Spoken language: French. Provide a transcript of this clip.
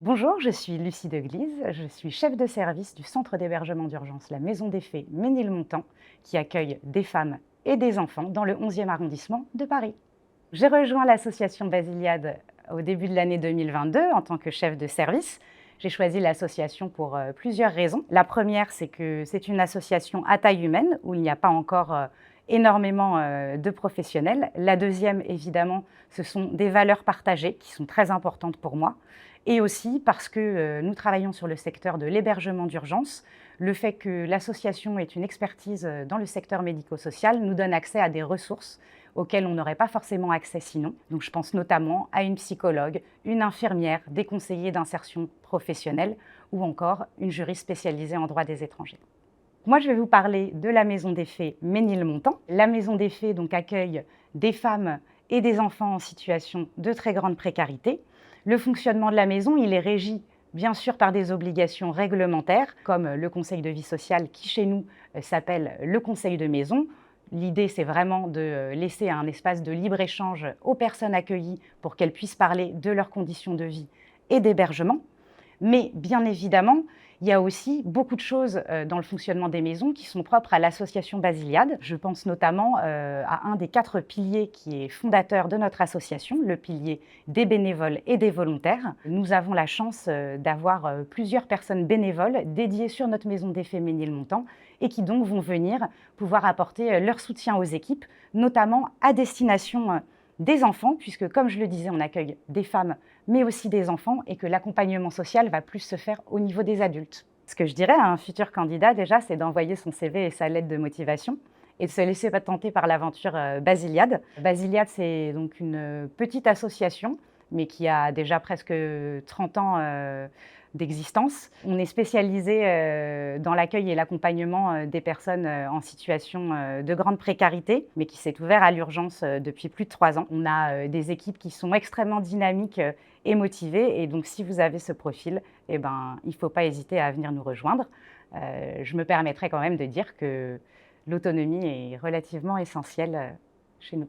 Bonjour, je suis Lucie Deglise, je suis chef de service du centre d'hébergement d'urgence La Maison des Fées Ménilmontant, qui accueille des femmes et des enfants dans le 11e arrondissement de Paris. J'ai rejoint l'association Basiliade au début de l'année 2022 en tant que chef de service. J'ai choisi l'association pour plusieurs raisons. La première, c'est que c'est une association à taille humaine où il n'y a pas encore énormément de professionnels. La deuxième, évidemment, ce sont des valeurs partagées qui sont très importantes pour moi. Et aussi parce que nous travaillons sur le secteur de l'hébergement d'urgence. Le fait que l'association ait une expertise dans le secteur médico-social nous donne accès à des ressources auxquelles on n'aurait pas forcément accès sinon. Donc je pense notamment à une psychologue, une infirmière, des conseillers d'insertion professionnelle ou encore une juriste spécialisée en droit des étrangers. Moi, je vais vous parler de la Maison des Fées Ménilmontant. La Maison des Fées donc, accueille des femmes et des enfants en situation de très grande précarité. Le fonctionnement de la maison, il est régi bien sûr par des obligations réglementaires, comme le conseil de vie sociale qui chez nous s'appelle le conseil de maison. L'idée, c'est vraiment de laisser un espace de libre-échange aux personnes accueillies pour qu'elles puissent parler de leurs conditions de vie et d'hébergement. Mais bien évidemment, il y a aussi beaucoup de choses dans le fonctionnement des maisons qui sont propres à l'association Basiliade. Je pense notamment à un des 4 piliers qui est fondateur de notre association, le pilier des bénévoles et des volontaires. Nous avons la chance d'avoir plusieurs personnes bénévoles dédiées sur notre maison des Fées Ménilmontant et qui donc vont venir pouvoir apporter leur soutien aux équipes, notamment à destination des enfants, puisque comme je le disais, on accueille des femmes mais aussi des enfants et que l'accompagnement social va plus se faire au niveau des adultes. Ce que je dirais à un futur candidat déjà, c'est d'envoyer son CV et sa lettre de motivation et de se laisser tenter par l'aventure Basiliade. Basiliade, c'est donc une petite association, mais qui a déjà presque 30 ans d'existence. On est spécialisé dans l'accueil et l'accompagnement des personnes en situation de grande précarité, mais qui s'est ouvert à l'urgence depuis plus de 3 ans. On a des équipes qui sont extrêmement dynamiques et motivées, et donc si vous avez ce profil, il ne faut pas hésiter à venir nous rejoindre. Je me permettrai quand même de dire que l'autonomie est relativement essentielle chez nous.